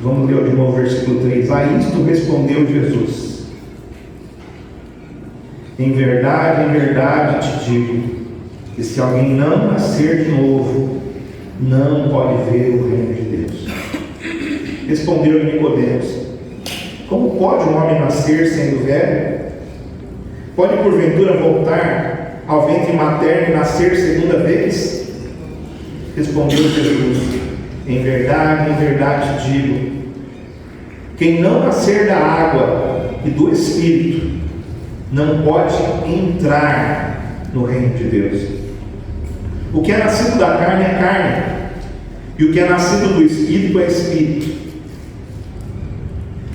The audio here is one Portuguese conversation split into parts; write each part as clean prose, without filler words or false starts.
Vamos ler de novo o versículo 3. A isto respondeu Jesus: em verdade te digo, que se alguém não nascer de novo, não pode ver o reino de Deus. Respondeu-lhe Nicodemos: como pode um homem nascer sendo velho? Pode porventura voltar ao ventre materno e nascer segunda vez? Respondeu Jesus: em verdade te digo, quem não nascer da água e do Espírito não pode entrar no reino de Deus. O que é nascido da carne é carne, e o que é nascido do Espírito é Espírito.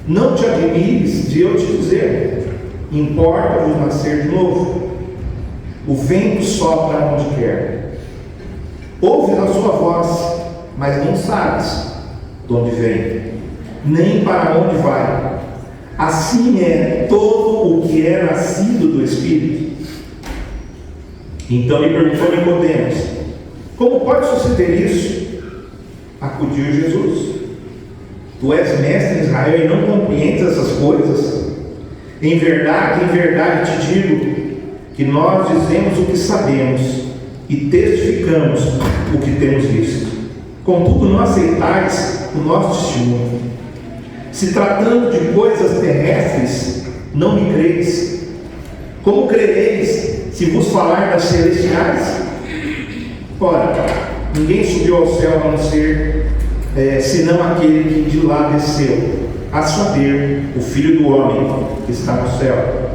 Não te admires de eu te dizer: importa-vos nascer de novo. O vento sopra onde quer. Ouves a sua voz, mas não sabes de onde vem, nem para onde vai. Assim é todo o que é nascido do Espírito. Então lhe perguntou Nicodemos: como pode suceder isso? Acudiu Jesus: tu és mestre em Israel e não compreendes essas coisas? Em verdade te digo, que nós dizemos o que sabemos e testificamos o que temos visto. Contudo, não aceitais o nosso testemunho. Se tratando de coisas terrestres, não me creis. Como crereis se vos falar das celestiais? Ora, ninguém subiu ao céu a não ser senão aquele que de lá desceu, a saber, o Filho do Homem que está no céu.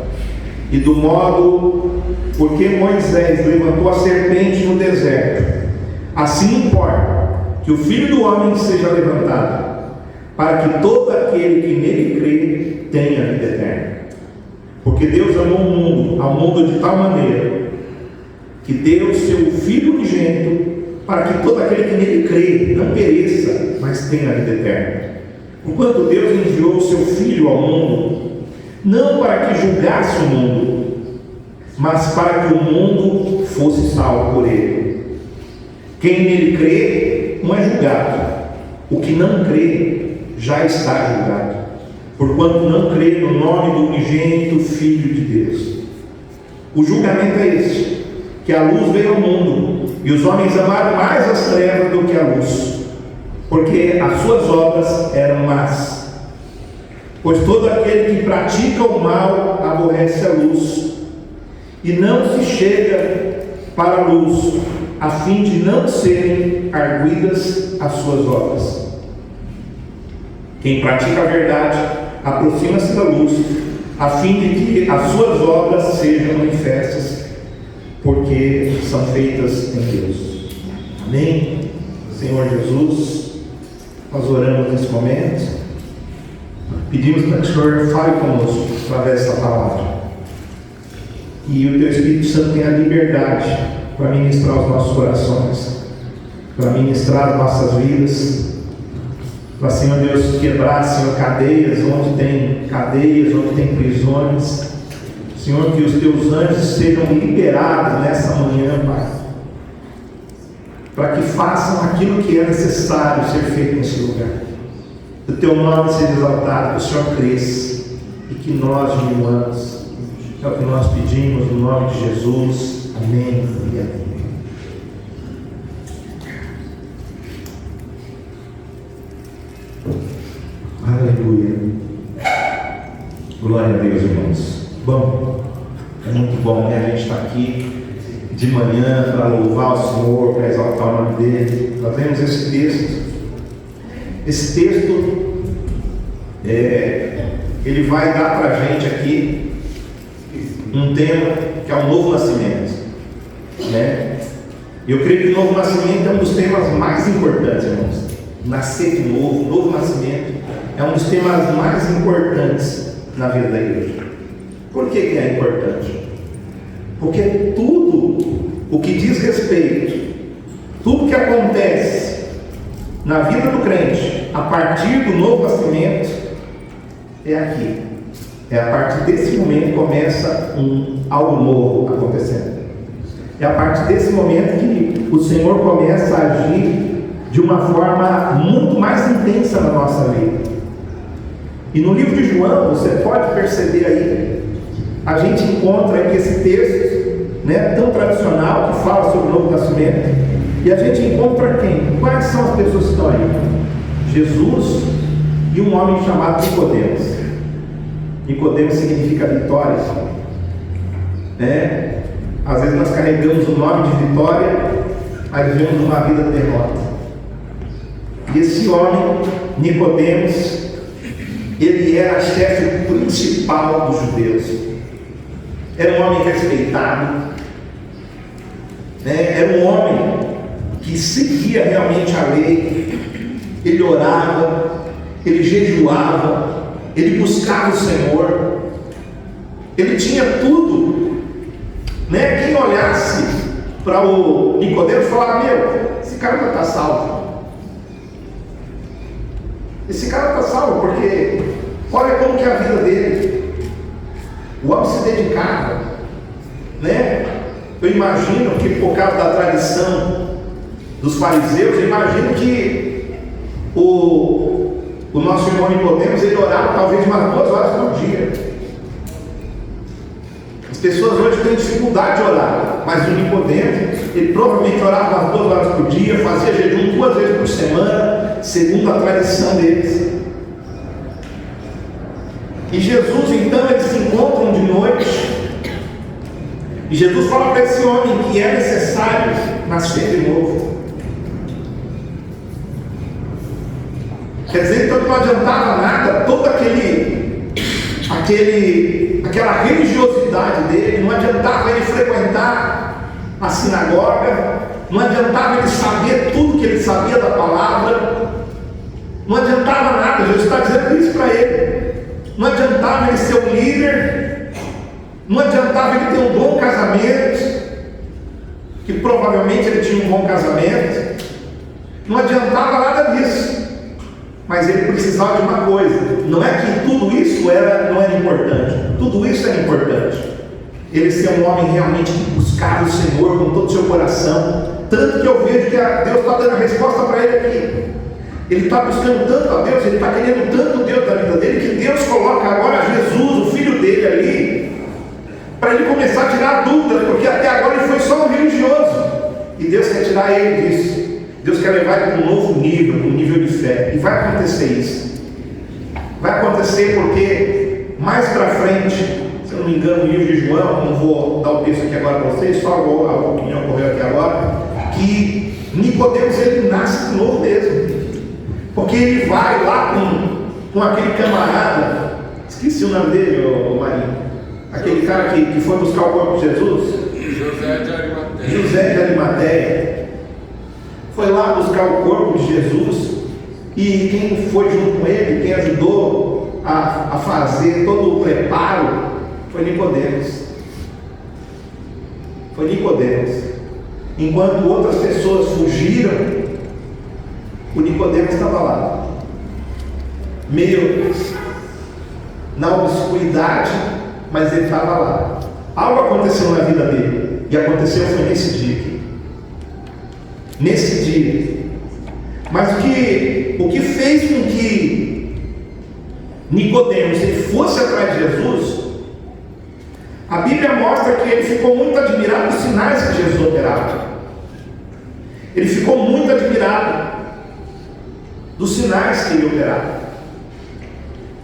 E do modo porque Moisés levantou a serpente no deserto, assim importa que o Filho do Homem seja levantado, para que todo aquele que nele crê tenha vida eterna. Porque Deus amou ao mundo de tal maneira que deu seu Filho unigênito, para que todo aquele que nele crê não pereça, mas tenha a vida eterna. Enquanto Deus enviou o seu Filho ao mundo, não para que julgasse o mundo, mas para que o mundo fosse salvo por ele. Quem nele crê não é julgado. O que não crê já está julgado, porquanto não crê no nome do unigênito Filho de Deus. O julgamento é este: que a luz veio ao mundo, e os homens amaram mais as trevas do que a luz, porque as suas obras eram más. Pois todo aquele que pratica o mal aborrece a luz, e não se chega para a luz, a fim de não serem arguidas as suas obras. Quem pratica a verdade aproxima-se da luz, a fim de que as suas obras sejam manifestas, porque são feitas em Deus. Amém? Senhor Jesus, nós oramos nesse momento, pedimos para que o Senhor fale conosco através dessa palavra, e o Teu Espírito Santo tenha liberdade para ministrar os nossos corações, para ministrar as nossas vidas, para, Senhor Deus, quebrar, Senhor, cadeias onde tem prisões. Senhor, que os Teus anjos sejam liberados nessa manhã, Pai, para que façam aquilo que é necessário ser feito nesse lugar. Que o Teu nome seja exaltado, que o Senhor cresça e que nós diminuamos. É o que nós pedimos no nome de Jesus. Amém e amém. Aleluia. Glória a Deus, irmãos. Bom, é muito bom, né? A gente está aqui de manhã para louvar o Senhor, para exaltar o nome dele. Nós vemos esse texto. Esse texto, ele vai dar para a gente aqui um tema que é o novo nascimento, né? Eu creio que o novo nascimento é um dos temas mais importantes, irmãos. Nascer de novo, novo nascimento, é um dos temas mais importantes na vida da igreja. Por que é importante? Porque tudo o que diz respeito, tudo que acontece na vida do crente a partir do novo nascimento é aqui. É a partir desse momento que começa algo novo acontecendo. É a partir desse momento que o Senhor começa a agir de uma forma muito mais intensa na nossa vida. E no livro de João, você pode perceber aí, a gente encontra aqui esse texto, né, tão tradicional, que fala sobre o novo nascimento, e a gente encontra quem? Quais são as pessoas que estão aí? Jesus e um homem chamado Nicodemos. Nicodemos significa vitória, né? Às vezes nós carregamos o nome de vitória, mas vivemos uma vida de derrota. E esse homem, Nicodemos, ele era chefe principal dos judeus. Era um homem respeitado, né? Era um homem que seguia realmente a lei. Ele orava, ele jejuava, ele buscava o Senhor, ele tinha tudo, né? Quem olhasse para o Nicodemos falava: meu, esse cara vai estar salvo. Esse cara está salvo porque olha como que é a vida dele. O homem se dedicava, né? Eu imagino que por causa da tradição dos fariseus, eu imagino que o nosso irmão Nicodemos, ele orava talvez umas 2 horas por dia. As pessoas hoje têm dificuldade de orar, mas o Nicodemos, ele provavelmente orava umas 2 horas por dia, fazia jejum 2 vezes por semana, segundo a tradição deles. E Jesus, então, eles se encontram de noite, e Jesus fala para esse homem que é necessário nascer de novo. Quer dizer, então não adiantava nada, toda aquela religiosidade dele, não adiantava ele frequentar a sinagoga, não adiantava ele saber tudo que ele sabia da palavra, não adiantava nada. Jesus está dizendo isso para ele. Não adiantava ele ser um líder, não adiantava ele ter um bom casamento, que provavelmente ele tinha um bom casamento, não adiantava nada disso. Mas ele precisava de uma coisa. Não é que tudo isso não era importante. Tudo isso era importante. Ele ser um homem realmente que buscava o Senhor com todo o seu coração. Tanto que eu vejo que Deus está dando a resposta para ele aqui. Ele está buscando tanto a Deus, ele está querendo tanto Deus da vida dele, que Deus coloca agora Jesus, o filho dele ali, para ele começar a tirar dúvidas, porque até agora ele foi só um religioso. E Deus quer tirar ele disso. Deus quer levar ele para um novo nível, um nível de fé. E vai acontecer isso. Vai acontecer porque mais para frente, se eu não me engano, no livro de João, não vou dar o texto aqui agora para vocês, só a opinião ocorreu aqui agora, que Nicodemos, ele nasce de novo mesmo. Porque ele vai lá com aquele camarada, esqueci o nome dele, ô Marinho, aquele cara que foi buscar o corpo de Jesus, José de Arimateia. Foi lá buscar o corpo de Jesus, e quem foi junto com ele, quem ajudou a fazer todo o preparo, foi Nicodemos. Foi Nicodemos. Enquanto outras pessoas fugiram, o Nicodemos estava lá, meio na obscuridade, mas ele estava lá. Algo aconteceu na vida dele, e aconteceu foi nesse dia. Nesse dia. Mas o que fez com que Nicodemos ele fosse atrás de Jesus, a Bíblia mostra que ele ficou muito admirado dos sinais que Jesus operava. Ele ficou muito admirado dos sinais que ele operava.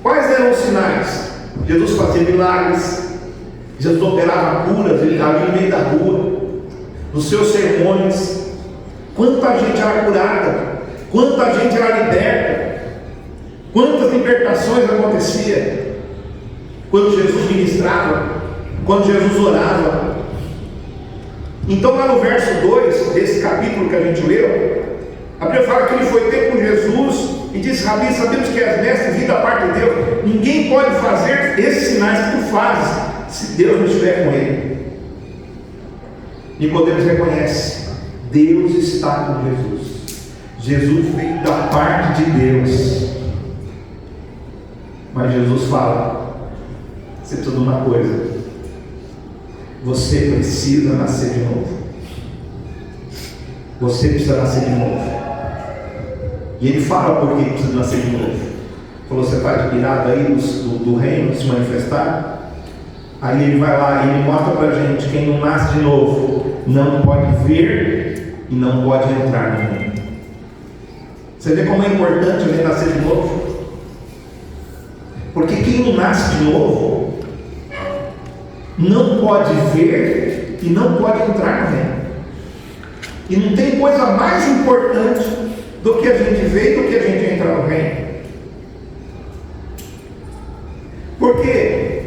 Quais eram os sinais? Jesus fazia milagres, Jesus operava curas, ele estava no meio da rua, nos seus sermões. Quanta gente era curada, quanta gente era liberta, quantas libertações aconteciam quando Jesus ministrava, quando Jesus orava. Então lá no verso 2 desse capítulo que a gente leu, a Bíblia fala que ele foi ter com Jesus e disse: Rabi, sabemos que és mestre vindo da parte de Deus, ninguém pode fazer esses sinais que tu fazes se Deus não estiver com ele. Nicodemos reconhece: Deus está com Jesus. Jesus veio da parte de Deus. Mas Jesus fala: você precisa de uma coisa, você precisa nascer de novo. Você precisa nascer de novo. E ele fala por que precisa nascer de novo. Falou, você está admirado aí do reino se manifestar? Aí ele vai lá e ele mostra para a gente, quem não nasce de novo não pode ver e não pode entrar no reino. Você vê como é importante alguém nascer de novo? Porque quem não nasce de novo não pode ver e não pode entrar no reino. E não tem coisa mais importante do que a gente ver e do que a gente entrar no reino. Porque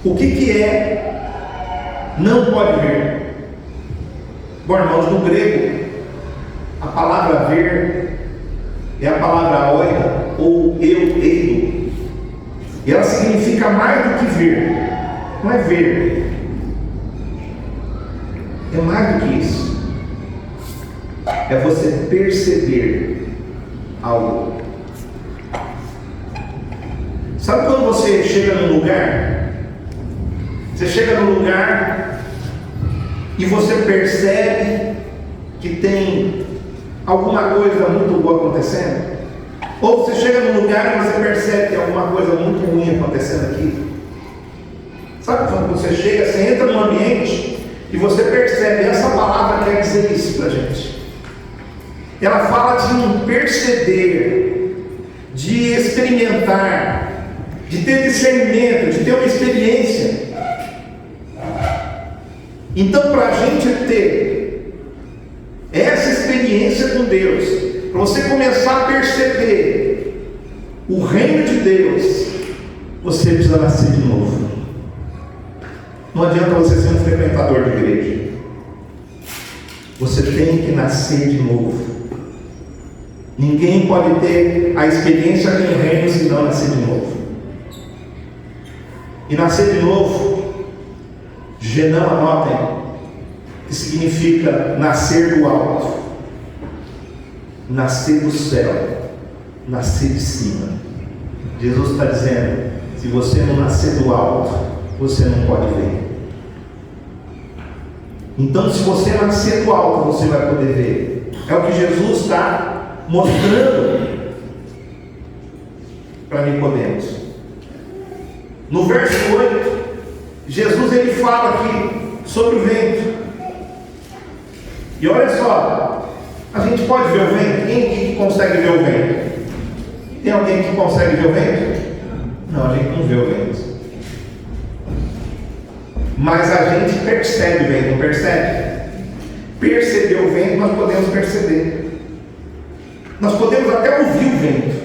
o que é não pode ver? Bom, irmãos, no grego, a palavra ver é a palavra oida ou eido. E ela significa mais do que ver. Não é ver. É mais do que isso. É você perceber algo. Sabe quando você chega num lugar? Você chega num lugar e você percebe que tem alguma coisa muito boa acontecendo? Ou você chega num lugar e você percebe que tem alguma coisa muito ruim acontecendo aqui? Sabe quando você chega, você entra num ambiente e você percebe, essa palavra quer dizer isso para a gente. Ela fala de um perceber, de experimentar, de ter discernimento, de ter uma experiência. Então, para a gente ter essa experiência com Deus, para você começar a perceber o reino de Deus, você precisa nascer de novo. Não adianta você ser um frequentador de igreja. Você tem que nascer de novo. Ninguém pode ter a experiência com o reino se não nascer de novo. E nascer de novo, Genão, anotem, que significa nascer do alto, nascer do céu, nascer de cima. Jesus está dizendo, se você não nascer do alto, você não pode ver. Então, se você nascer do alto, você vai poder ver. É o que Jesus está mostrando para Nicodemos. No verso 8, Jesus ele fala aqui sobre o vento. E olha só, a gente pode ver o vento? Quem aqui consegue ver o vento? Tem alguém que consegue ver o vento? Não, a gente não vê o vento. Mas a gente percebe o vento, não percebe? Perceber o vento, nós podemos perceber. Nós podemos até ouvir o vento.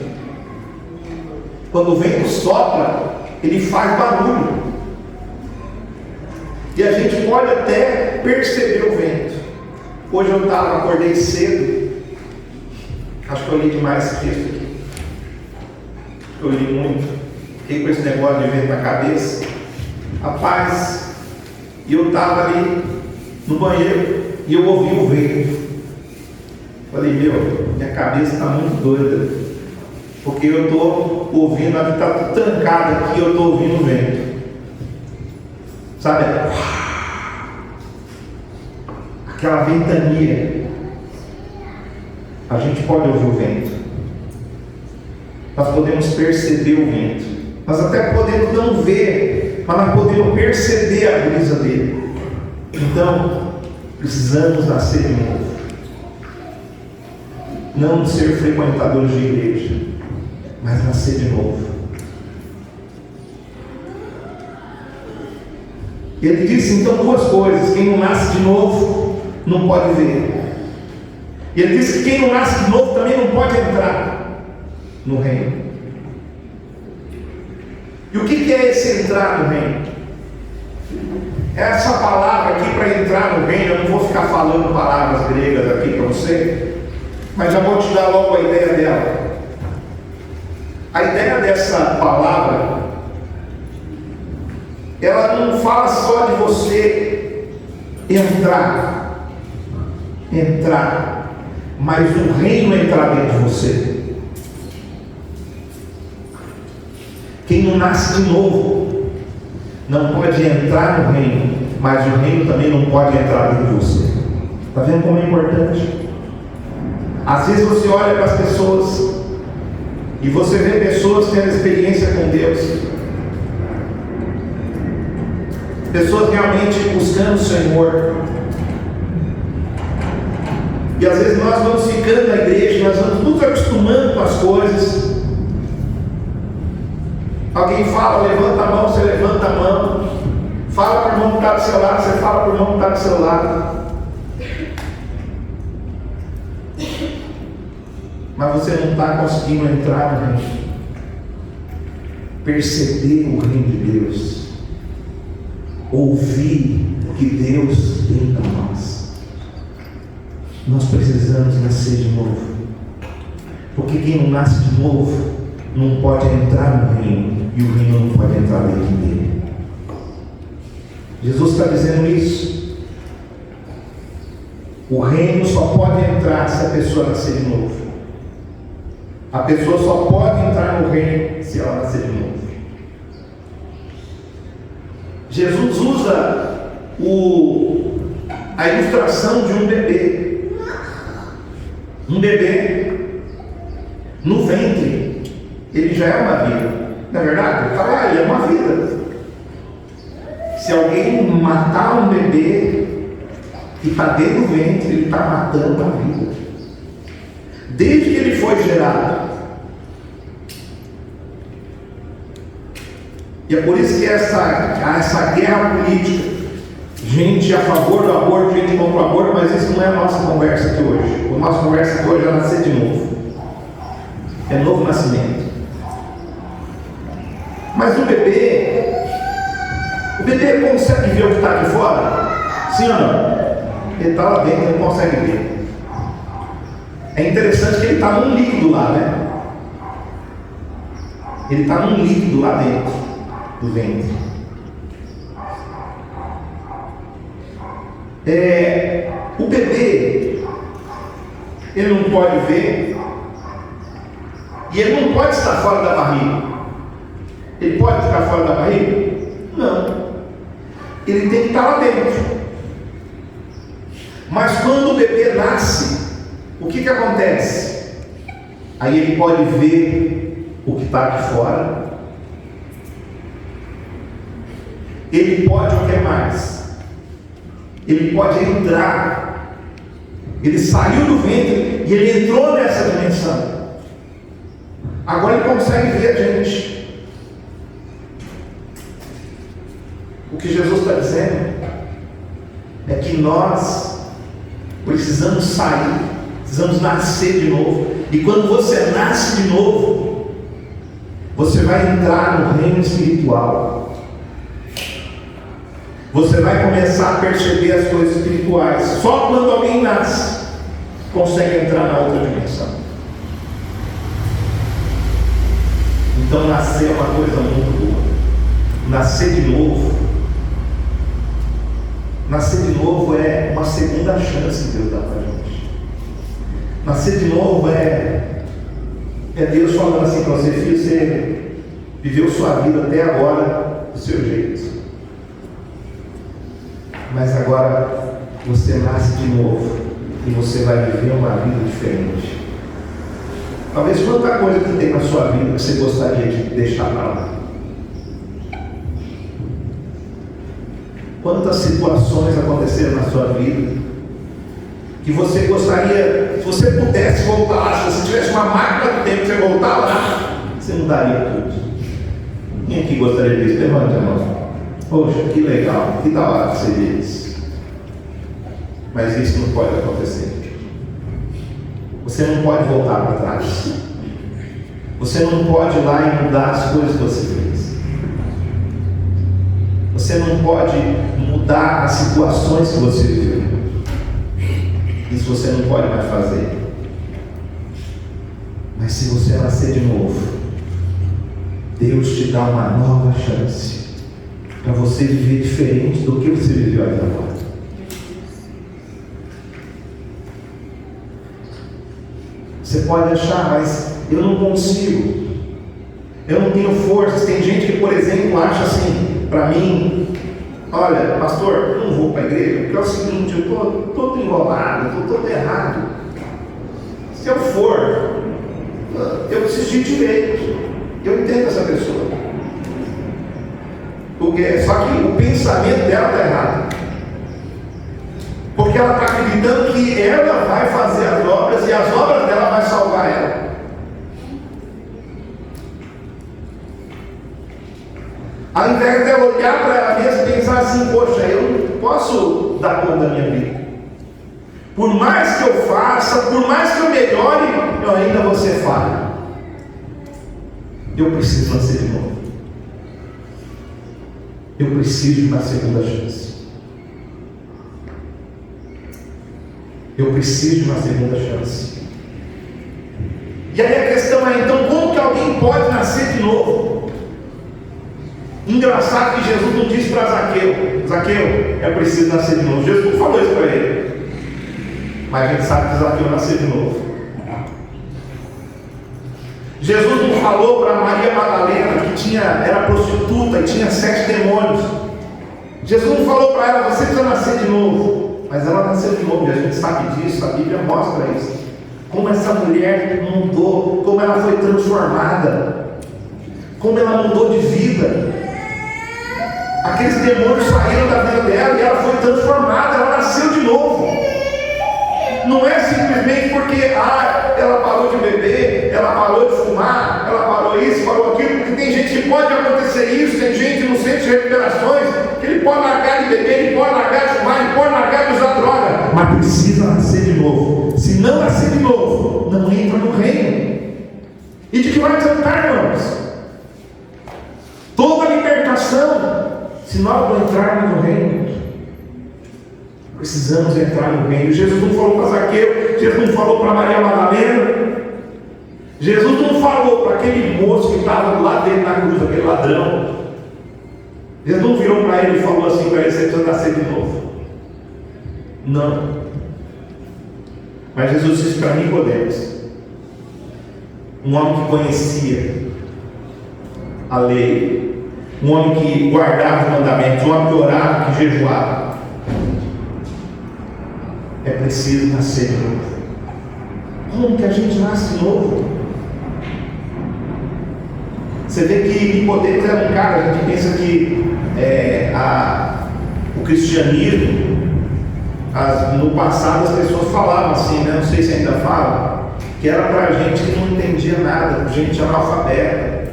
Quando o vento sopra, ele faz barulho. E a gente pode até perceber o vento. Hoje eu acordei cedo. Acho que eu li demais esse texto aqui. Eu li muito. Fiquei com esse negócio de vento na cabeça. Rapaz, e eu estava ali no banheiro e eu ouvi o vento. Falei, minha cabeça está muito doida. Porque eu estou ouvindo, está tudo trancado aqui, eu estou ouvindo o vento. Sabe? Aquela ventania. A gente pode ouvir o vento. Nós podemos perceber o vento. Nós até podemos não ver, mas nós podemos perceber a brisa dele. Então, precisamos nascer de novo. Não ser frequentadores de igreja, mas nascer de novo. Ele disse então duas coisas: quem não nasce de novo não pode ver. E ele disse que quem não nasce de novo também não pode entrar no reino. E o que é esse entrar no reino? Essa palavra aqui para entrar no reino, eu não vou ficar falando palavras gregas aqui para você, mas já vou te dar logo a ideia dela. A ideia dessa palavra, ela não fala só de você entrar, mas o reino entrar dentro de você. Quem não nasce de novo não pode entrar no reino, mas o reino também não pode entrar dentro de você. Está vendo como é importante? Às vezes você olha para as pessoas e você vê pessoas tendo experiência com Deus, pessoas realmente buscando o Senhor. E às vezes nós vamos ficando na igreja, nós vamos nos acostumando com as coisas. Alguém fala, levanta a mão, você levanta a mão. Fala para o irmão que está do seu lado, você fala para o irmão que está do seu lado. Mas você não está conseguindo entrar no reino, perceber o reino de Deus, ouvir o que Deus tem para nós. Nós precisamos nascer de novo, porque quem não nasce de novo não pode entrar no reino, e o reino não pode entrar dentro dele. Jesus está dizendo isso. O reino só pode entrar se a pessoa nascer de novo. A pessoa só pode entrar no reino se ela nascer de novo. Jesus usa a ilustração de um bebê. Um bebê no ventre, ele já é uma vida. Na verdade, ele está lá, ele é uma vida. Se alguém matar um bebê que está dentro do ventre, ele está matando a vida. Desde que ele foi gerado. E é por isso que essa guerra política, gente a favor do aborto, gente contra o aborto, mas isso não é a nossa conversa aqui hoje. A nossa conversa aqui hoje é nascer de novo. É novo nascimento. Mas o bebê consegue ver o que está aqui fora? Sim ou não? Ele está lá dentro, ele não consegue ver. É interessante que ele está num líquido lá, né? Ele está num líquido lá dentro do ventre. O bebê, ele não pode ver, e ele não pode estar fora da barriga. Ele pode ficar fora da barriga? Não. Ele tem que estar lá dentro. Mas quando o bebê nasce, o que acontece? Aí ele pode ver o que está aqui fora. Ele pode o que mais? Ele pode entrar. Ele saiu do ventre e ele entrou nessa dimensão. Agora ele consegue ver a gente. O que Jesus está dizendo é que nós precisamos sair, precisamos nascer de novo. E quando você nasce de novo, você vai entrar no reino espiritual. Você vai começar a perceber as coisas espirituais. Só quando alguém nasce, consegue entrar na outra dimensão. Então nascer é uma coisa muito boa. Nascer de novo. Nascer de novo é uma segunda chance que Deus dá para a gente. Nascer de novo é Deus falando assim para você: filho, você viveu sua vida até agora do seu jeito, mas agora você nasce de novo e você vai viver uma vida diferente. Talvez quanta coisa que tem na sua vida que você gostaria de deixar para lá. Quantas situações aconteceram na sua vida que você gostaria, se você pudesse voltar lá, se você tivesse uma máquina do tempo, você voltar lá, você mudaria tudo. Quem aqui gostaria disso? Levante a mão. Poxa, que legal, que da hora que seria isso. Mas isso não pode acontecer. Você não pode voltar para trás. Você não pode ir lá e mudar as coisas que você fez. Você não pode mudar as situações que você viveu. Isso você não pode mais fazer. Mas se você nascer de novo, Deus te dá uma nova chance para você viver diferente do que você viveu até agora. Você pode achar, mas eu não consigo, eu não tenho forças. Tem gente que, por exemplo, acha assim, para mim: olha, pastor, eu não vou para a igreja porque é o seguinte, eu estou todo enrolado, estou todo errado. Se eu for, eu preciso de direito. Eu entendo essa pessoa. Só que o pensamento dela está errado. Porque ela está acreditando que ela vai fazer as obras e as obras dela vai salvar ela. Ao invés dela olhar para ela mesma e pensar assim: poxa, eu não posso dar conta da minha vida. Por mais que eu faça, por mais que eu melhore, eu ainda vou ser falho. Eu preciso nascer de novo. Eu preciso de uma segunda chance. Eu preciso de uma segunda chance. E aí a questão é, então, como que alguém pode nascer de novo? Engraçado que Jesus não disse para Zaqueu: Zaqueu, é preciso nascer de novo. Jesus não falou isso para ele. Mas a gente sabe que Zaqueu nasceu de novo. Jesus não falou para Maria Madalena, que era prostituta e tinha 7 demônios. Jesus não falou para ela: você precisa nascer de novo. Mas ela nasceu de novo, e a gente sabe disso, a Bíblia mostra isso. Como essa mulher mudou, como ela foi transformada, como ela mudou de vida. Aqueles demônios saíram da vida dela e ela foi transformada, ela nasceu de novo. Não é simplesmente porque ela parou de beber, ela parou de fumar, ela parou isso, parou aquilo, porque tem gente que pode acontecer isso, tem gente no centro de recuperações que ele pode largar de beber, ele pode largar de fumar, ele pode largar de usar droga, mas precisa nascer de novo. Se não nascer de novo, não entra no reino. E de que vai adiantar, irmãos? Toda libertação, se nós não entrarmos no reino. Precisamos entrar no reino. Jesus não falou para Zaqueu, Jesus não falou para Maria Madalena, Jesus não falou para aquele moço que estava lá dentro da cruz, aquele ladrão. Jesus não virou para ele e falou assim para ele: você precisa nascer de novo. Não. Mas Jesus disse para Nicodemos, um homem que conhecia a lei, um homem que guardava os mandamentos, um homem que orava, que jejuava: é preciso nascer de novo. Como que a gente nasce de novo? Você vê que Nicodemos era um cara, a gente pensa que o cristianismo, no passado as pessoas falavam assim, né? Não sei se ainda falam, que era para gente que não entendia nada, gente analfabeta,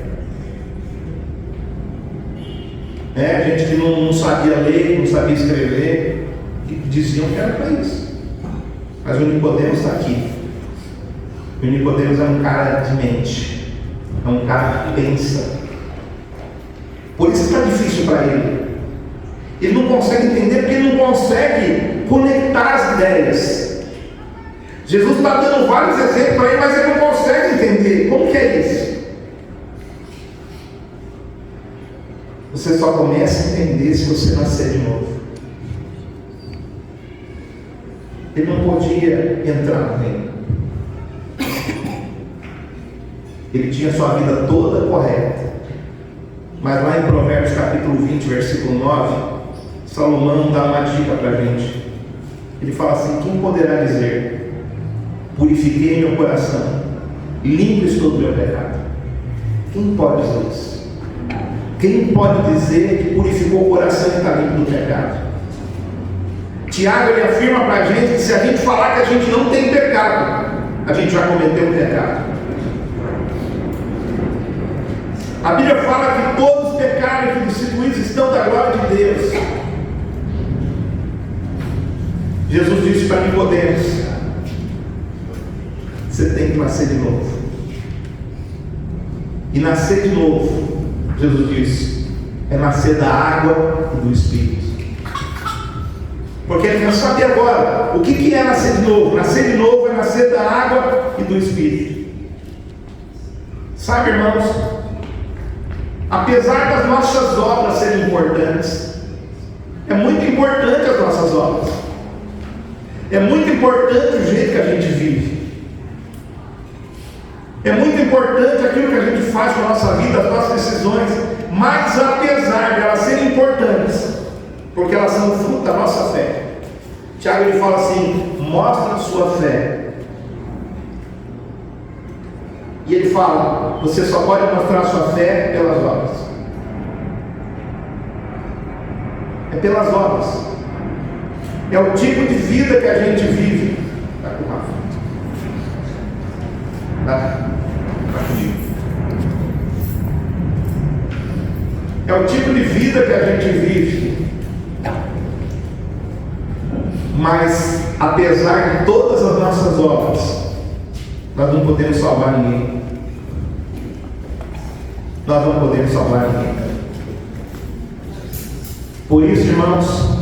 gente que não sabia ler, não sabia escrever, que diziam que era para isso. Mas o Nicodemos está aqui. O Nicodemos é um cara de mente, é um cara que pensa. Por isso está difícil para ele. Ele não consegue entender porque ele não consegue conectar as ideias. Jesus está dando vários exemplos para ele, mas ele não consegue entender. Como que é isso? Você só começa a entender se você nascer de novo. Ele não podia entrar no reino. Ele tinha sua vida toda correta. Mas lá em Provérbios capítulo 20, versículo 9, Salomão dá uma dica para a gente. Ele fala assim: quem poderá dizer: purifiquei meu coração, limpo estou do meu pecado? Quem pode dizer isso? Quem pode dizer que purificou o coração e está limpo do pecado? Tiago ele afirma para a gente que se a gente falar que a gente não tem pecado, a gente já cometeu um pecado. A Bíblia fala que todos pecaram e que destituídos estão da glória de Deus. Jesus disse para Nicodemos: você tem que nascer de novo. E nascer de novo, Jesus disse, é nascer da água e do Espírito. Porque ele quer saber agora, o que é nascer de novo? Nascer de novo é nascer da água e do Espírito. Sabe, irmãos, apesar das nossas obras serem importantes, é muito importante as nossas obras, é muito importante o jeito que a gente vive, é muito importante aquilo que a gente faz com a nossa vida, as nossas decisões, mas apesar de elas serem importantes, porque elas são fruto da nossa fé, Tiago ele fala assim: mostra a sua fé E ele fala: você só pode mostrar sua fé pelas obras. É pelas obras. É o tipo de vida que a gente vive. Está com o Rafa? Está comigo. É o tipo de vida que a gente vive. Mas, apesar de todas as nossas obras, nós não podemos salvar ninguém. Nós não podemos salvar ninguém. Por isso, irmãos,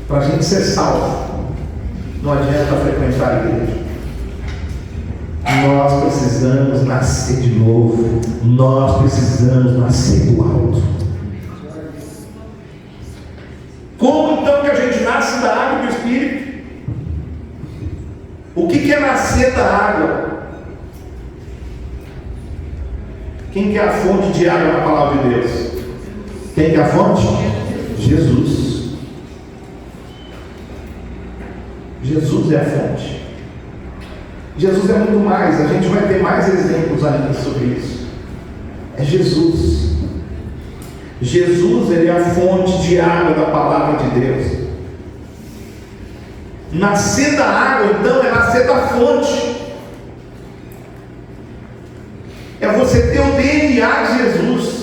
para a gente ser salvo, não adianta frequentar a igreja. Nós precisamos nascer de novo. Nós precisamos nascer do alto. Como então que a gente nasce da água e do Espírito? O que é nascer da água? Quem que é a fonte de água na palavra de Deus? Quem que é a fonte? Jesus. Jesus é a fonte. Jesus é muito mais. A gente vai ter mais exemplos ainda sobre isso. É Jesus. Jesus, ele é a fonte de água da palavra de Deus. Nascer da água, então, é nascer da fonte. É você ter o DNA de Jesus.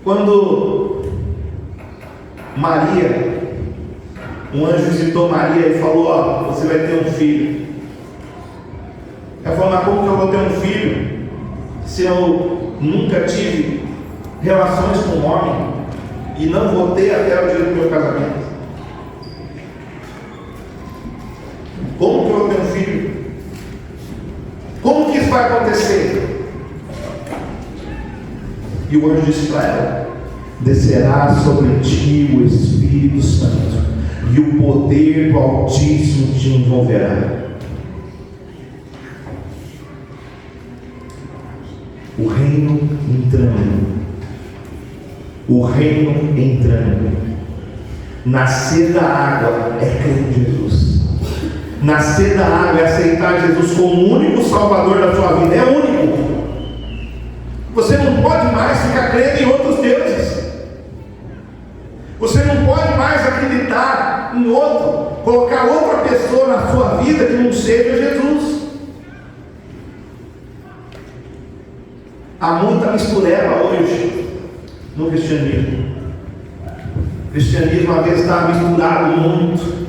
Quando Maria, um anjo visitou Maria e falou: ó, você vai ter um filho. Ela falou: mas como que eu vou ter um filho se eu nunca tive relações com um homem e não vou ter até o dia do meu casamento? Como que eu vou ter um filho? Como que isso vai acontecer? E o anjo disse para ela: descerá sobre ti o Espírito Santo, e o poder do Altíssimo te envolverá. O reino entrando. O reino entrando. Nascer da água é crer em Jesus. Nascer da água é aceitar Jesus como o único Salvador da sua vida. É único. Você não pode mais ficar crendo em outros deuses. Você não pode mais acreditar em outro, colocar outra pessoa na sua vida que não seja Jesus. Há muita mistureba hoje no cristianismo. O cristianismo às vezes está misturado muito.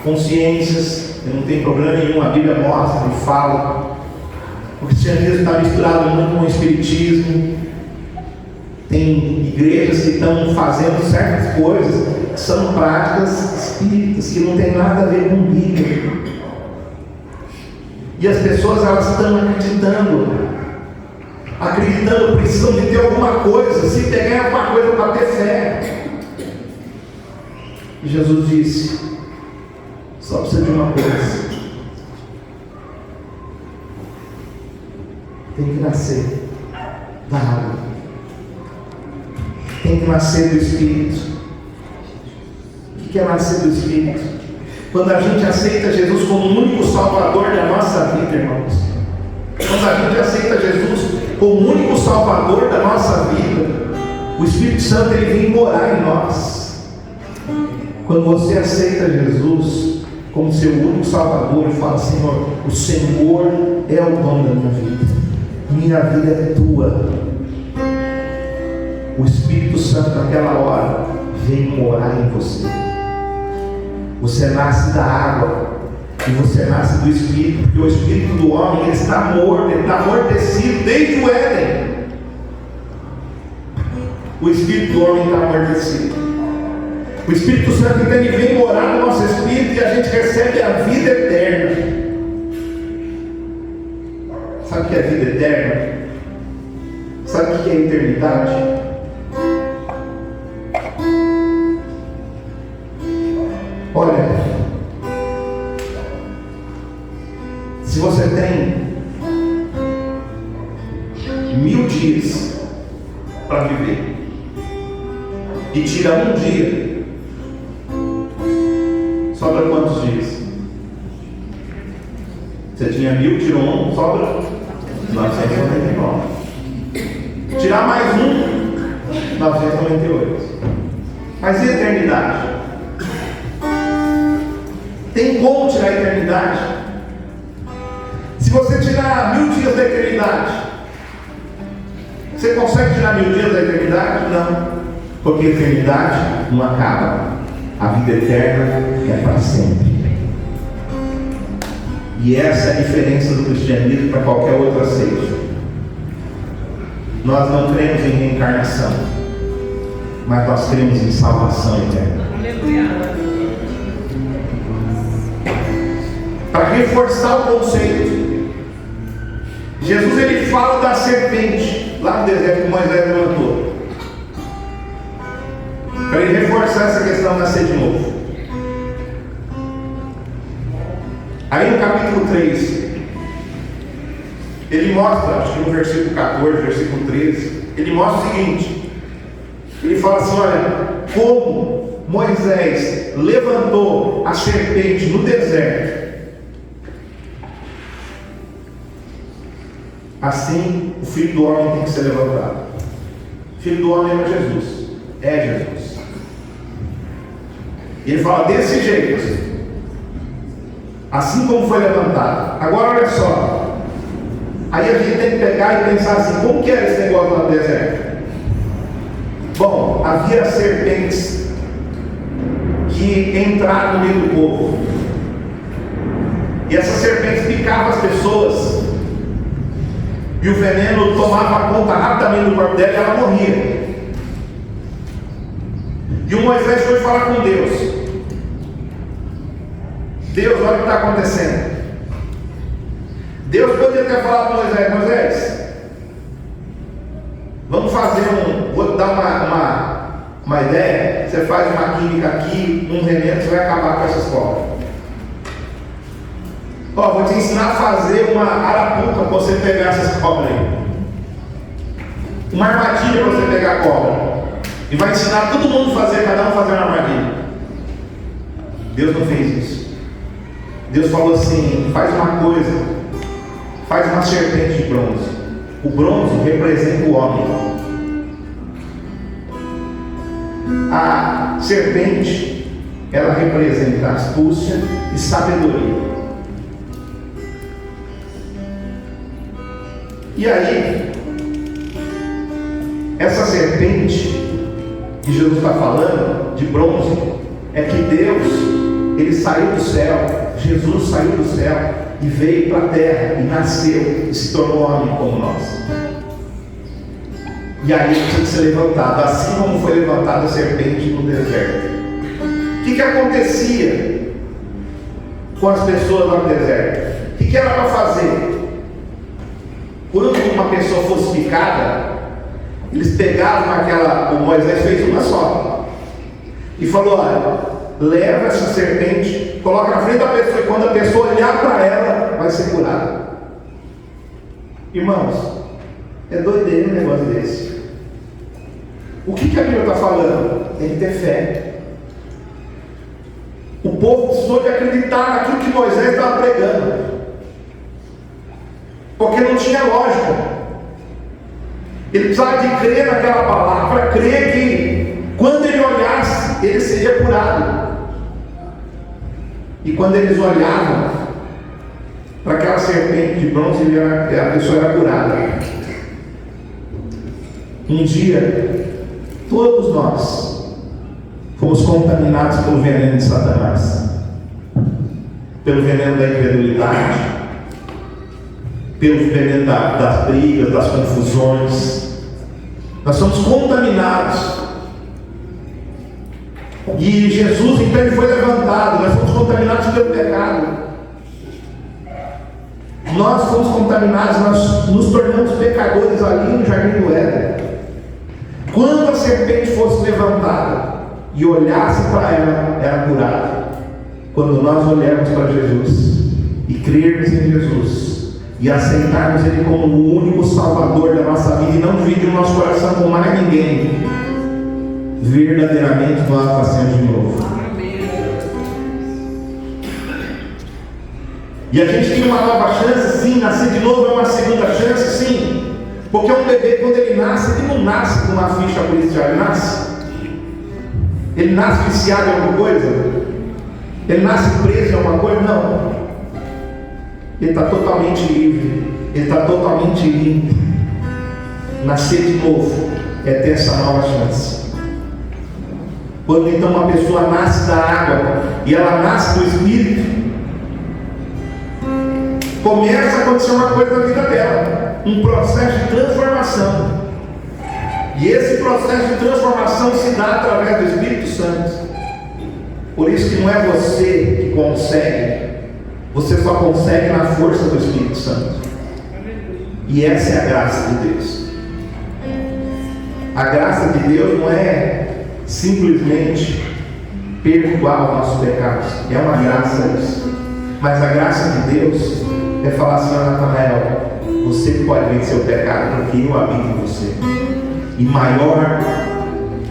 Consciências, não tem problema nenhum, a Bíblia mostra e fala. O cristianismo está misturado muito com o espiritismo. Tem igrejas que estão fazendo certas coisas que são práticas espíritas, que não tem nada a ver com Bíblia. E as pessoas, elas estão acreditando, precisam de ter alguma coisa, se pegar alguma coisa para ter fé. E Jesus disse: só precisa de uma coisa. Tem que nascer da água. Tem que nascer do Espírito. O que é nascer do Espírito? Quando a gente aceita Jesus como o único Salvador da nossa vida, irmãos. Quando a gente aceita Jesus como o único Salvador da nossa vida, o Espírito Santo, ele vem morar em nós. Quando você aceita Jesus como seu único Salvador e fala: Senhor, o Senhor é o dono da minha vida, minha vida é tua. O Espírito Santo naquela hora vem morar em você. Você nasce da água e você nasce do Espírito, porque o Espírito do homem, ele está morto, ele está amortecido desde o Éden. O Espírito do homem está amortecido. O Espírito Santo, então, ele vem morar no nosso Espírito e a gente recebe a vida eterna. Sabe o que é vida eterna? Sabe o que é eternidade? Olha, se você tem 1000 dias para viver e tira um dia, sobra quantos dias? Você tinha 1000, tirou um, sobra 999. Tirar mais um, 998. Mas e a eternidade? Tem como tirar a eternidade? Se você tirar 1000 dias da eternidade, você consegue tirar 1000 dias da eternidade? Não. Porque a eternidade não acaba. A vida eterna é para sempre. E essa é a diferença do cristianismo para qualquer outra seita. Nós não cremos em reencarnação, mas nós cremos em salvação eterna. Para reforçar o conceito, Jesus ele fala da serpente lá no deserto que Moisés levantou, para ele reforçar essa questão de nascer de novo. Aí no capítulo 3, ele mostra, acho que no versículo 14, versículo 13, ele mostra o seguinte: ele fala assim: olha, como Moisés levantou a serpente no deserto, assim o Filho do Homem tem que ser levantado. O Filho do Homem é Jesus, Jesus. E ele fala desse jeito, assim como foi levantado. Agora olha só, aí a gente tem que pegar e pensar assim: como que era esse negócio lá no deserto? Bom, havia serpentes que entraram no meio do povo, e essas serpentes picavam as pessoas, e o veneno tomava conta rapidamente do corpo dela e ela morria. E o Moisés foi falar com Deus: Deus, olha o que está acontecendo. Deus podia ter falado para Moisés: Moisés, vamos fazer vou dar uma ideia, você faz uma química aqui, um veneno, você vai acabar com essas cobras. Vou te ensinar a fazer uma arapuca para você pegar essas cobras aí, uma armadilha para você pegar a cobra, e vai ensinar todo mundo a fazer, cada um fazer uma armadilha. Deus não fez isso. Deus falou assim: faz uma coisa, faz uma serpente de bronze. O bronze representa o homem. A serpente, ela representa astúcia e sabedoria. E aí, essa serpente que Jesus está falando, de bronze, é que Deus, ele saiu do céu, Jesus saiu do céu e veio para a terra e nasceu e se tornou homem como nós. E aí ele tinha que ser levantado, assim como foi levantada a serpente no deserto. O que acontecia com as pessoas lá no deserto? O que era para fazer? Quando uma pessoa fosse picada, eles pegavam o Moisés fez uma só e falou: olha, leva essa serpente, coloca na frente da pessoa, e quando a pessoa olhar para ela, vai ser curada. Irmãos, é doideira um negócio desse. O que a Bíblia está falando? Tem que ter fé. O povo precisou de acreditar naquilo que Moisés estava pregando, porque não tinha lógica. Ele precisava de crer naquela palavra, crer que quando ele olhasse, ele seria curado. E quando eles olhavam para aquela serpente de bronze, a pessoa era curada. Um dia, todos nós fomos contaminados pelo veneno de Satanás, pelo veneno da incredulidade, pelo veneno das brigas, das confusões. Nós somos contaminados. E Jesus, então, ele foi levantado. Nós fomos contaminados pelo pecado. Nós fomos contaminados, nós nos tornamos pecadores ali no Jardim do Éden. Quando a serpente fosse levantada e olhasse para ela, era curada. Quando nós olharmos para Jesus e crermos em Jesus e aceitarmos Ele como o único Salvador da nossa vida e não dividir o nosso coração com mais ninguém, verdadeiramente nós nascemos de novo. E a gente tem uma nova chance, sim. Nascer de novo é uma segunda chance, sim. Porque um bebê, quando ele não nasce com uma ficha policial, ele nasce viciado em alguma coisa, ele nasce preso em alguma coisa, não. Ele está totalmente livre, ele está totalmente limpo. Nascer de novo é ter essa nova chance. Quando então uma pessoa nasce da água e ela nasce do Espírito, começa a acontecer uma coisa na vida dela, um processo de transformação. E esse processo de transformação se dá através do Espírito Santo. Por isso que não é você que consegue, você só consegue na força do Espírito Santo. E essa é a graça de Deus. A graça de Deus não é simplesmente perdoar os nossos pecados, é uma graça isso. Mas a graça de Deus é falar assim: Natanael, você pode vencer o pecado porque eu habito em você. E maior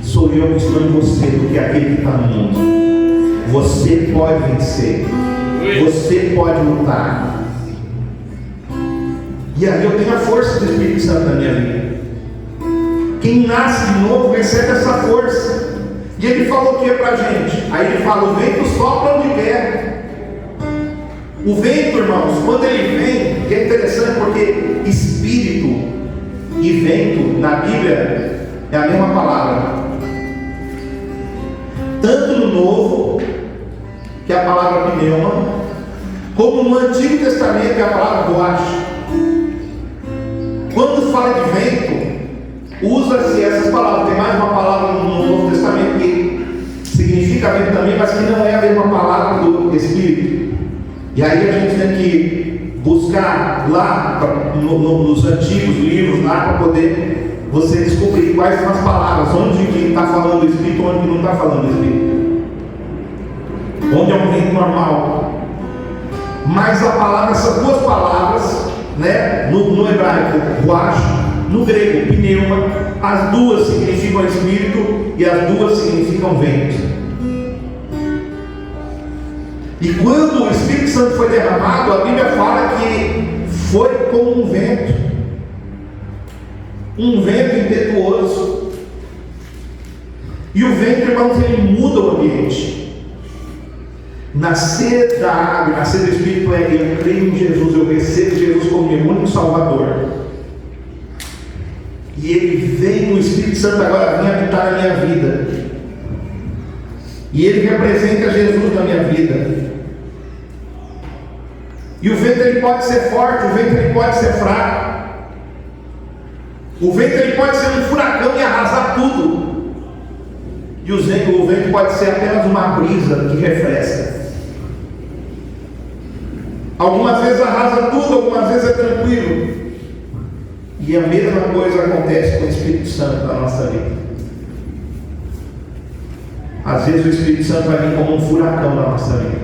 sou eu que estou em você do que aquele que está no mundo. Você pode vencer. Você pode lutar. E aí eu tenho a força do Espírito Santo na minha vida. Quem nasce de novo recebe essa força. E ele falou o que pra gente? Aí ele fala: o vento sopra onde quer. O vento, irmãos, quando ele vem, que é interessante porque espírito e vento na Bíblia é a mesma palavra. Tanto no Novo, que é a palavra pneuma, como no Antigo Testamento, que é a palavra ruach. Quando fala de vento, usa-se essas palavras. Tem mais uma palavra no Novo Testamento que significa vento também, mas que não é a mesma palavra do Espírito. E aí a gente tem que buscar lá nos antigos livros lá para poder você descobrir quais são as palavras, onde que está falando do Espírito, onde que não está falando do Espírito, onde é um vento normal. Mas a palavra, essas duas palavras, né, no hebraico ruach, no grego pneuma, as duas significam Espírito e as duas significam vento. E quando o Espírito Santo foi derramado, a Bíblia fala que foi como um vento impetuoso. E o vento, irmãos, ele muda o ambiente. Nascer da água, nascer do Espírito é: eu creio em Jesus, eu recebo Jesus como meu único Salvador. E ele vem, o Espírito Santo agora vem habitar na minha vida. E ele representa Jesus na minha vida. E o vento ele pode ser forte, o vento ele pode ser fraco. O vento ele pode ser um furacão e arrasar tudo. E o vento pode ser apenas uma brisa que refresca. Algumas vezes arrasa tudo, algumas vezes é tranquilo. E a mesma coisa acontece com o Espírito Santo na nossa vida. Às vezes o Espírito Santo vai vir como um furacão na nossa vida,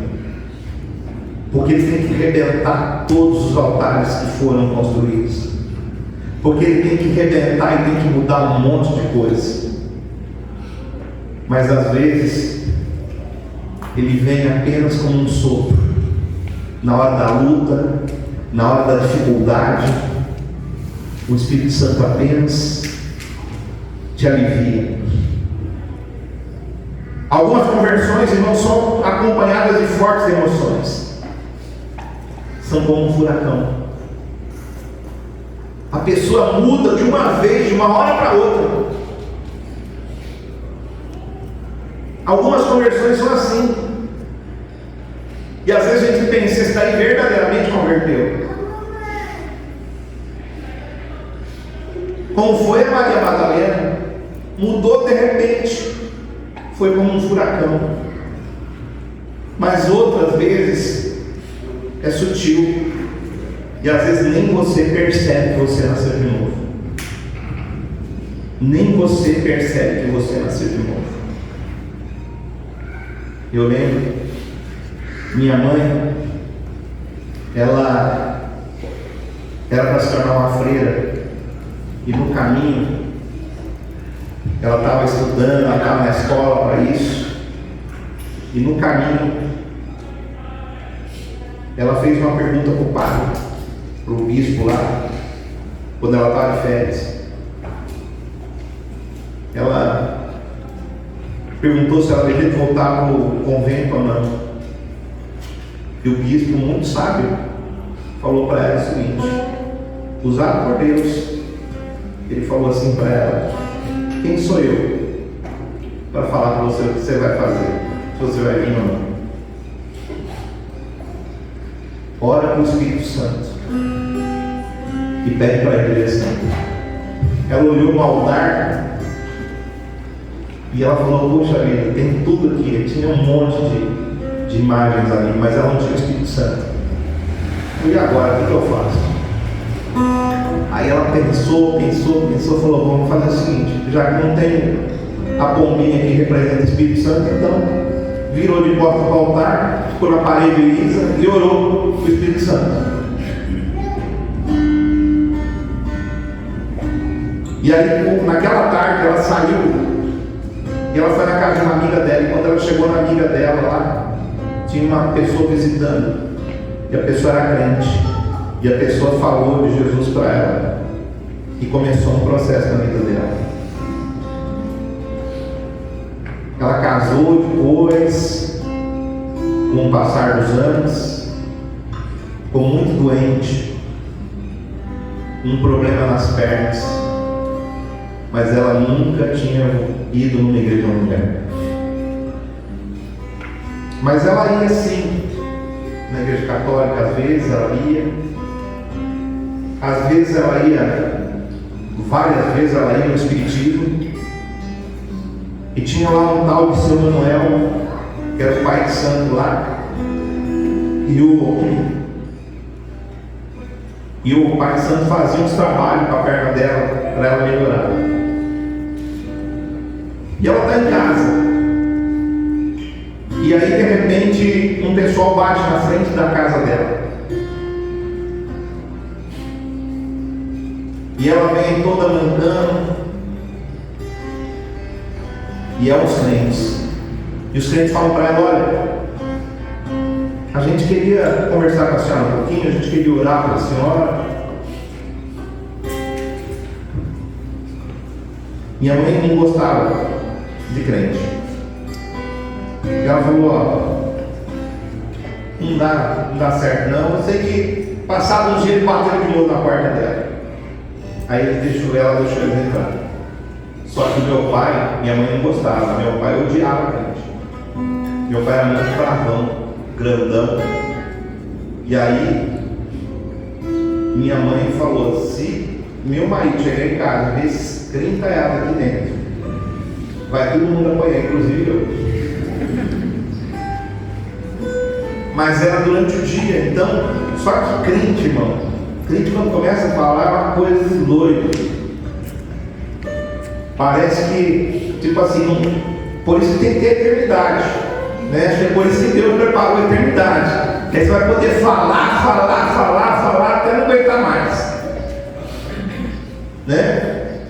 porque ele tem que rebentar todos os altares que foram construídos, porque ele tem que rebentar e tem que mudar um monte de coisas. Mas às vezes ele vem apenas como um sopro, na hora da luta, na hora da dificuldade. O Espírito Santo apenas te alivia. Algumas conversões, irmãos, são acompanhadas de fortes emoções. São como um furacão. A pessoa muda de uma vez, de uma hora para outra. Algumas conversões são assim. E às vezes a gente pensa: esse daí verdadeiramente converteu. Como foi a Maria Madalena, mudou de repente, foi como um furacão. Mas outras vezes é sutil, e às vezes nem você percebe que você nasceu de novo. Nem você percebe que você nasceu de novo. Eu lembro, minha mãe, ela era para se tornar uma freira. E no caminho, ela estava estudando, ela estava na escola para isso. E no caminho, ela fez uma pergunta para o padre, para o bispo lá, quando ela estava de férias. Ela perguntou se ela devia voltar para o convento ou não. E o bispo, muito sábio, falou para ela o seguinte: usado por Deus, ele falou assim para ela: quem sou eu para falar para você o que você vai fazer, se você vai vir ou não? Ora para o Espírito Santo e pede para a direção. Ela olhou no altar e ela falou: poxa vida, tem tudo aqui. Tinha um monte de imagens ali, mas ela não tinha o Espírito Santo. E agora, o que eu faço? Aí ela pensou, falou: vamos fazer o seguinte, já que não tem a pombinha que representa o Espírito Santo, então virou de porta para o altar, ficou na parede lisa e orou para o Espírito Santo. E aí, naquela tarde, ela saiu e ela foi na casa de uma amiga dela. E quando ela chegou na amiga dela lá, tinha uma pessoa visitando. E a pessoa era crente. E a pessoa falou de Jesus para ela. E começou um processo na vida dela. Ela casou depois, com o passar dos anos, ficou muito doente, um problema nas pernas, mas ela nunca tinha ido numa igreja mulher. Mas ela ia sim, na igreja católica, às vezes ela ia, às vezes ela ia, várias vezes ela ia no espiritismo. E tinha lá um tal de seu Manuel, que era o pai de santo lá, e o pai de santo fazia uns trabalhos para a perna dela, para ela melhorar. E ela está em casa, e aí de repente um pessoal bate na frente da casa dela, e ela vem toda mancando. E é os crentes. E os crentes falam para ela: olha, a gente queria conversar com a senhora um pouquinho, a gente queria orar para a senhora. Minha mãe não gostava de crente. E ela falou: ó, não dá certo não. Eu sei que passado uns dias ele bateu de novo na porta dela. Aí ele deixou eles entrar. Só que meu pai, minha mãe não gostava, meu pai odiava a crente. Meu pai era muito bravão, grandão. E aí, minha mãe falou: se meu marido chegar em casa e ver esses 30 reais aqui dentro, vai todo mundo apoiar, inclusive eu. Mas era durante o dia, então, só que crente, irmão, crente quando começa a falar é uma coisa de doido. Parece que, tipo assim, por isso que tem que ter eternidade, né? Acho que é por isso que Deus preparou a eternidade, que aí você vai poder falar, até não aguentar mais, né?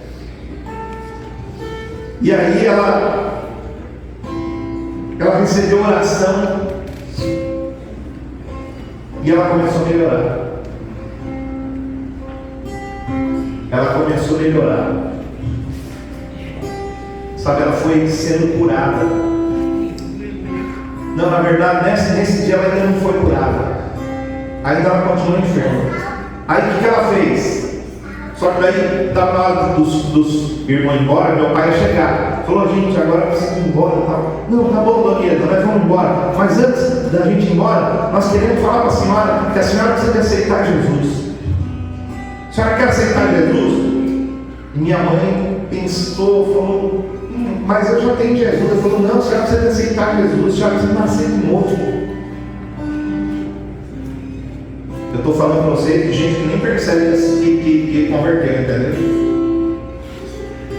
E aí ela recebeu oração e ela começou a melhorar. Sabe, ela foi sendo curada. Não, na verdade, nesse dia ela ainda não foi curada. Ainda ela continuou enferma. Aí o que ela fez? Só que daí, estava na hora dos irmãos ir embora, meu pai ia chegar. Falou: gente, agora precisa ir embora e tal. Não, tá bom, dona Ieda, nós vamos embora. Mas antes da gente ir embora, nós queremos falar para a senhora que a senhora precisa aceitar Jesus. A senhora quer aceitar Jesus? E minha mãe pensou, falou: mas eu já tenho Jesus. Ele falou: não, a senhora precisa aceitar Jesus, a senhora precisa nascer de novo. Eu estou falando para vocês de gente que nem percebe que converteu, entendeu?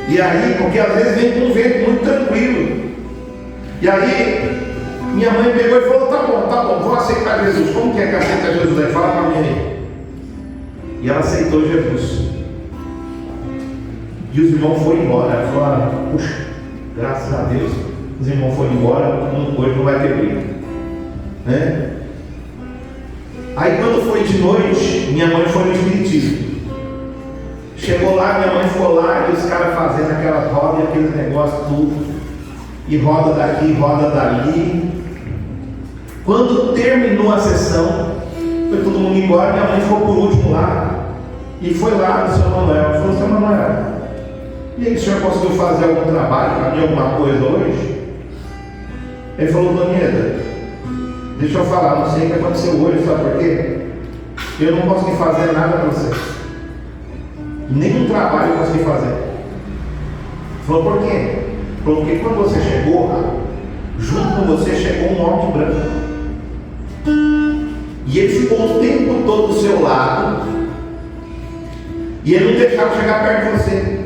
E aí, porque às vezes vem com um vento muito tranquilo. E aí, minha mãe pegou e falou: tá bom, vou aceitar Jesus. Como que é que aceita Jesus? Aí fala para mim aí. E ela aceitou Jesus. E os irmãos foram embora. Ela falou: puxa, graças a Deus, os irmãos foram embora, hoje não vai ter briga, né? Aí quando foi de noite, minha mãe foi no espiritismo. Chegou lá, minha mãe foi lá e os caras fazendo aquela roda e aquele negócio tudo. E roda daqui, roda dali. Quando terminou a sessão, foi todo mundo embora, minha mãe ficou por último lá. E foi lá no seu Manuel. Falou: seu Manuel, e aí, o senhor conseguiu fazer algum trabalho para mim, alguma coisa hoje? Ele falou: Dona, deixa eu falar, não sei o que aconteceu hoje, sabe por quê? Eu não consegui fazer nada para você. Nenhum trabalho eu consegui fazer. Falou: por quê? Falou: porque quando você chegou, junto com você chegou um homem branco. E ele ficou o tempo todo do seu lado. E ele não deixava chegar perto de você.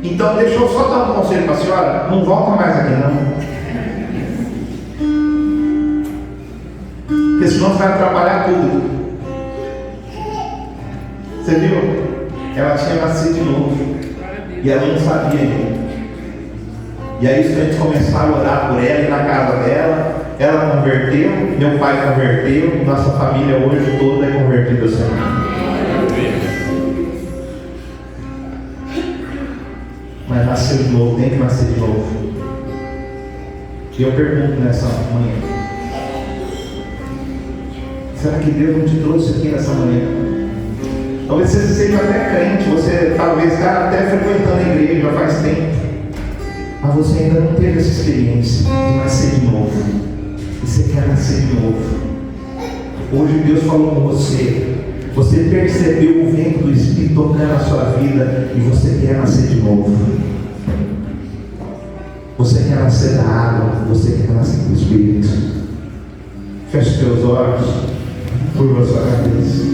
Então deixa eu só dar um conselho para a senhora: não volta mais aqui não. Porque senão você vai atrapalhar tudo. Você viu? Ela tinha nascido de novo. E ela não sabia ainda. E aí os crentes começaram a orar por ela e na casa dela. Ela converteu, meu pai converteu, nossa família hoje toda é convertida ao Senhor. Mas nasceu de novo, tem que nascer de novo. E eu pergunto nessa manhã: será que Deus não te trouxe aqui nessa manhã? Talvez você seja até crente, você talvez está até frequentando a igreja já faz tempo, mas você ainda não teve essa experiência de nascer de novo. E você quer nascer de novo. Hoje Deus falou com você. Você percebeu o vento do Espírito tocando a sua vida e você quer nascer de novo. Você quer nascer da água, você quer nascer do Espírito. Feche seus olhos, curva a sua cabeça.